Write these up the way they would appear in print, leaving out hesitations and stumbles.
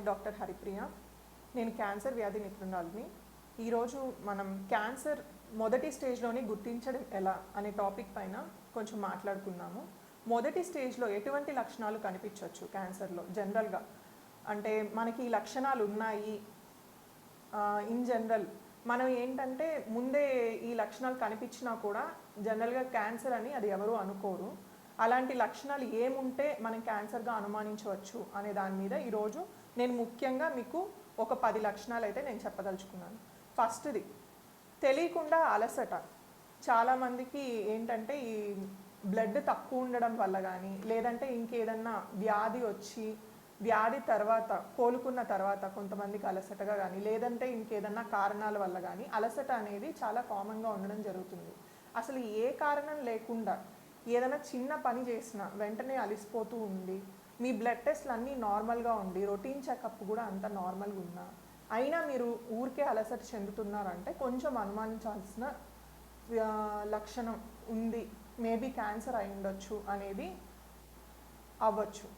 పేరు డాక్టర్ హరిప్రియ. నేను క్యాన్సర్ వ్యాధి నిపుణురాలిని. ఈరోజు మనం క్యాన్సర్ మొదటి స్టేజ్లోనే గుర్తించడం ఎలా అనే టాపిక్ పైన కొంచెం మాట్లాడుకున్నాము. మొదటి స్టేజ్లో ఎటువంటి లక్షణాలు కనిపించవచ్చు క్యాన్సర్లో జనరల్గా, అంటే మనకి ఈ లక్షణాలు ఉన్నాయి ఇన్ జనరల్. మనం ఏంటంటే ముందే ఈ లక్షణాలు కనిపించినా కూడా జనరల్గా క్యాన్సర్ అని అది ఎవరు అనుకోరు. అలాంటి లక్షణాలు ఏముంటే మనం క్యాన్సర్గా అనుమానించవచ్చు అనే దాని మీద ఈరోజు నేను ముఖ్యంగా మీకు ఒక 10 లక్షణాలు అయితే నేను చెప్పదలుచుకున్నాను. ఫస్ట్ది తెలియకుండా అలసట. చాలామందికి ఏంటంటే ఈ బ్లడ్ తక్కువ ఉండడం వల్ల కానీ, లేదంటే ఇంకేదన్నా వ్యాధి వచ్చి వ్యాధి తర్వాత కోలుకున్న తర్వాత కొంతమందికి అలసటగా కానీ, లేదంటే ఇంకేదన్నా కారణాల వల్ల కానీ అలసట అనేది చాలా కామన్గా ఉండడం జరుగుతుంది. అసలు ఏ కారణం లేకుండా ఏదైనా చిన్న పని చేసినా వెంటనే అలిసిపోతూ ఉండి, మీ బ్లడ్ టెస్ట్లు అన్నీ నార్మల్గా ఉండి, రొటీన్ చెకప్ కూడా అంత నార్మల్గా ఉన్నా అయినా మీరు ఊరికే అలసట చెందుతున్నారంటే కొంచెం అనుమానించాల్సిన లక్షణం ఉంది. మేబీ క్యాన్సర్ అయి ఉండొచ్చు అనేది అవ్వచ్చు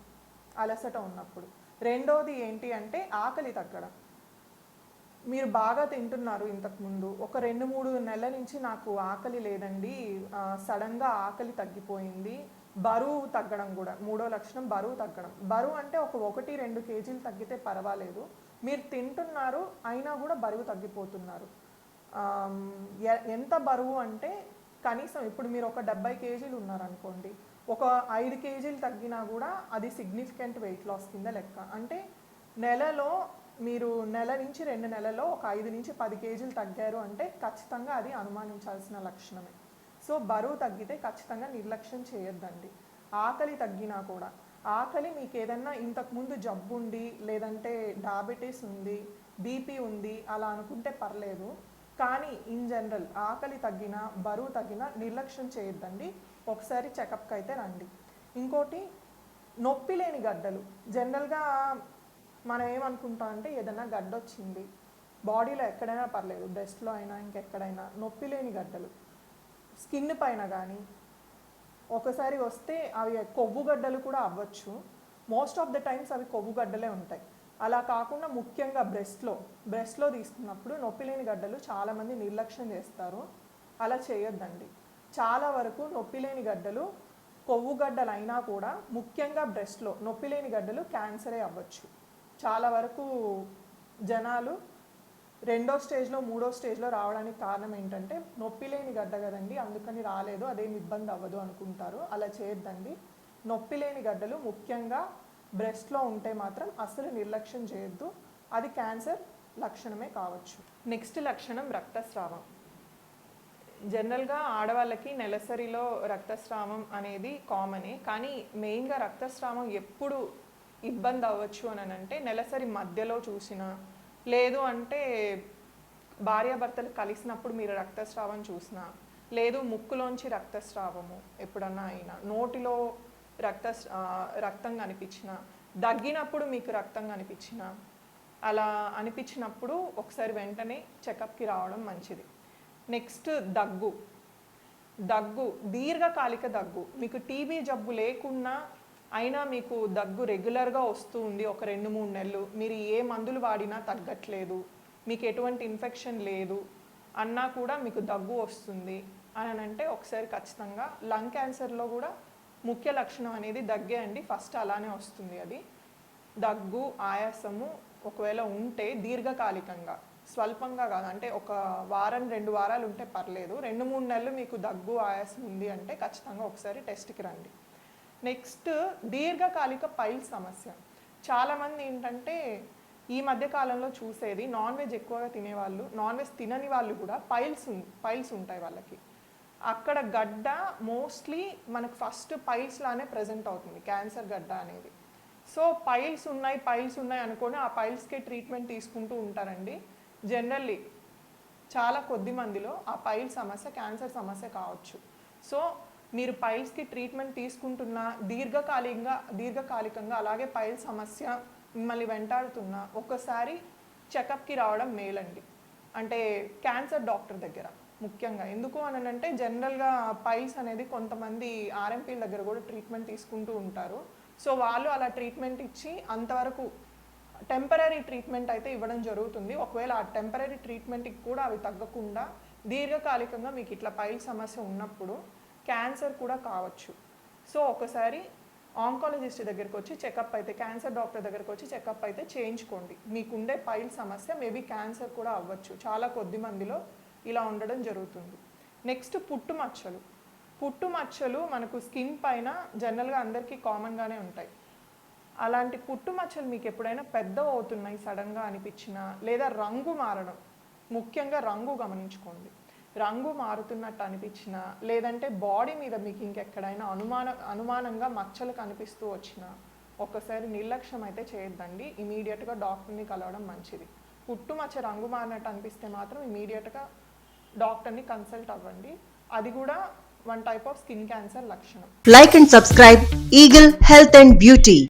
అలసట ఉన్నప్పుడు. రెండోది ఏంటి అంటే ఆకలి తగ్గడం. మీరు బాగా తింటున్నారు, ఇంతకుముందు ఒక 2-3 నెలల నుంచి నాకు ఆకలి లేదండి, సడన్గా ఆకలి తగ్గిపోయింది. బరువు తగ్గడం కూడా మూడో లక్షణం, బరువు తగ్గడం. బరువు అంటే ఒక 1-2 కేజీలు తగ్గితే పర్వాలేదు, మీరు తింటున్నారు అయినా కూడా బరువు తగ్గిపోతున్నారు. ఎంత బరువు అంటే కనీసం ఇప్పుడు మీరు ఒక 70 కేజీలు ఉన్నారనుకోండి, ఒక 5 కేజీలు తగ్గినా కూడా అది సిగ్నిఫికెంట్ వెయిట్ లాస్ కింద లెక్క. అంటే నెలలో మీరు నెల నుంచి 2 నెలల్లో ఒక 5-10 కేజీలు తగ్గారు అంటే ఖచ్చితంగా అది అనుమానించాల్సిన లక్షణమే. సో బరువు తగ్గితే ఖచ్చితంగా నిర్లక్ష్యం చేయొద్దండి. ఆకలి తగ్గినా కూడా, ఆకలి మీకు ఏదన్నా ఇంతకుముందు జబ్బు ఉండి, లేదంటే డయాబెటీస్ ఉంది, బీపీ ఉంది అలా అనుకుంటే పర్లేదు, కానీ ఇన్ జనరల్ ఆకలి తగ్గినా బరువు తగ్గినా నిర్లక్ష్యం చేయొద్దండి. ఒకసారి చెకప్కి అయితే రండి. ఇంకోటి నొప్పి లేని గడ్డలు. జనరల్గా మనం ఏమనుకుంటాం అంటే ఏదైనా గడ్డ వచ్చింది బాడీలో ఎక్కడైనా పర్లేదు, బ్రెస్ట్లో అయినా ఇంకెక్కడైనా, నొప్పి లేని గడ్డలు స్కిన్ పైన కానీ ఒకసారి వస్తే అవి కొవ్వు గడ్డలు కూడా అవ్వచ్చు. మోస్ట్ ఆఫ్ ద టైమ్స్ అవి కొవ్వు గడ్డలే ఉంటాయి. అలా కాకుండా ముఖ్యంగా బ్రెస్ట్లో తీసుకున్నప్పుడు నొప్పి లేని గడ్డలు చాలామంది నిర్లక్ష్యం చేస్తారు. అలా చేయొద్దండి. చాలా వరకు నొప్పి లేని గడ్డలు కొవ్వు గడ్డలు అయినా కూడా ముఖ్యంగా బ్రెస్ట్లో నొప్పి లేని గడ్డలు క్యాన్సరే అవ్వచ్చు. చాలా వరకు జనాలు 2వ స్టేజ్లో 3వ స్టేజ్లో రావడానికి కారణం ఏంటంటే నొప్పి లేని గడ్డ కదండి అందుకని రాలేదు, అదేం ఇబ్బంది అవ్వదు అనుకుంటారు. అలా చేయొద్దండి. నొప్పి లేని గడ్డలు ముఖ్యంగా బ్రెస్ట్లో ఉంటే మాత్రం అసలు నిర్లక్ష్యం చేయొద్దు, అది క్యాన్సర్ లక్షణమే కావచ్చు. నెక్స్ట్ లక్షణం రక్తస్రావం. జనరల్గా ఆడవాళ్ళకి నెలసరిలో రక్తస్రావం అనేది కామనే, కానీ మెయిన్గా రక్తస్రావం ఎప్పుడు ఇబ్బంది అవ్వచ్చు అని అంటే నెలసరి మధ్యలో చూసినా, లేదు అంటే భార్యాభర్తలు కలిసినప్పుడు మీరు రక్తస్రావం చూసినా, లేదు ముక్కులోంచి రక్తస్రావము ఎప్పుడన్నా అయినా, నోటిలో రక్తం కనిపించినా, దగ్గినప్పుడు మీకు రక్తం కనిపించినా, అలా అనిపించినప్పుడు ఒకసారి వెంటనే చెకప్కి రావడం మంచిది. నెక్స్ట్ దగ్గు, దీర్ఘకాలిక దగ్గు. మీకు టీబీ జబ్బు లేకున్నా అయినా మీకు దగ్గు రెగ్యులర్గా వస్తూ ఉంది ఒక 2-3 నెలలు, మీరు ఏ మందులు వాడినా తగ్గట్లేదు, మీకు ఎటువంటి ఇన్ఫెక్షన్ లేదు అన్నా కూడా మీకు దగ్గు వస్తుంది అని అంటే ఒకసారి ఖచ్చితంగా లంగ్ క్యాన్సర్లో కూడా ముఖ్య లక్షణం అనేది దగ్గే అండి. ఫస్ట్ అలానే వస్తుంది అది. దగ్గు, ఆయాసము ఒకవేళ ఉంటే దీర్ఘకాలికంగా, స్వల్పంగా కాదు, అంటే ఒక 1-2 వారాలు ఉంటే పర్లేదు, 2-3 నెలలు మీకు దగ్గు ఆయాసం ఉంది అంటే ఖచ్చితంగా ఒకసారి టెస్ట్కి రండి. నెక్స్ట్ దీర్ఘకాలిక పైల్స్ సమస్య. చాలామంది ఏంటంటే ఈ మధ్య కాలంలో చూసేది నాన్ వెజ్ ఎక్కువగా తినేవాళ్ళు, నాన్ వెజ్ తినని వాళ్ళు కూడా పైల్స్ ఉంటాయి వాళ్ళకి. అక్కడ గడ్డ మోస్ట్లీ మనకు ఫస్ట్ పైల్స్ లానే ప్రజెంట్ అవుతుంది క్యాన్సర్ గడ్డ అనేది. సో పైల్స్ ఉన్నాయి అనుకొని ఆ పైల్స్కే ట్రీట్మెంట్ తీసుకుంటూ ఉంటారండి. జనరల్లీ చాలా కొద్ది మందిలో ఆ పైల్ సమస్య క్యాన్సర్ సమస్య కావచ్చు. సో మీరు పైల్స్కి ట్రీట్మెంట్ తీసుకుంటున్నా దీర్ఘకాలికంగా అలాగే పైల్ సమస్య మిమ్మల్ని వెంటాడుతున్నా ఒకసారి చెకప్కి రావడం మేలండి. అంటే క్యాన్సర్ డాక్టర్ దగ్గర ముఖ్యంగా. ఎందుకు అని అంటే జనరల్గా పైల్స్ అనేది కొంతమంది ఆర్ఎంపీల దగ్గర కూడా ట్రీట్మెంట్ తీసుకుంటూ ఉంటారు. సో వాళ్ళు అలా ట్రీట్మెంట్ ఇచ్చి అంతవరకు టెంపరీ ట్రీట్మెంట్ అయితే ఇవ్వడం జరుగుతుంది. ఒకవేళ ఆ టెంపరీ ట్రీట్మెంట్కి కూడా అవి తగ్గకుండా దీర్ఘకాలికంగా మీకు ఇట్లా పైల్ సమస్య ఉన్నప్పుడు క్యాన్సర్ కూడా కావచ్చు. సో ఒకసారి ఆంకాలజిస్ట్ దగ్గరికి వచ్చి చెకప్ అయితే, క్యాన్సర్ డాక్టర్ దగ్గరికి వచ్చి చెకప్ అయితే చేయించుకోండి. మీకుండే పైల్ సమస్య మేబీ క్యాన్సర్ కూడా అవ్వచ్చు. చాలా కొద్ది మందిలో ఇలా ఉండడం జరుగుతుంది. నెక్స్ట్ పుట్టుమచ్చలు. పుట్టుమచ్చలు మనకు స్కిన్ పైన జనరల్గా అందరికీ కామన్గానే ఉంటాయి. అలాంటి పుట్టుమచ్చలు మీకు ఎప్పుడైనా పెద్దవి అవుతున్నాయి సడన్గా అనిపించినా, లేదా రంగు మారడం, ముఖ్యంగా రంగు గమనించుకోండి. రంగు మారుతున్నట్టు అనిపించినా, లేదంటే బాడీ మీద మీకు ఇంకెక్కడైనా అనుమానంగా మచ్చలు కనిపిస్తూ వచ్చినా ఒక్కసారి నిర్లక్ష్యం అయితే చేయొద్దండి. ఇమీడియట్గా డాక్టర్ని కలవడం మంచిది. పుట్టుమచ్చ రంగు మారినట్టు అనిపిస్తే మాత్రం ఇమీడియట్గా డాక్టర్ని కన్సల్ట్ అవ్వండి. అది కూడా one type of skin cancer లక్షణం. Like and subscribe Eagle Health and Beauty.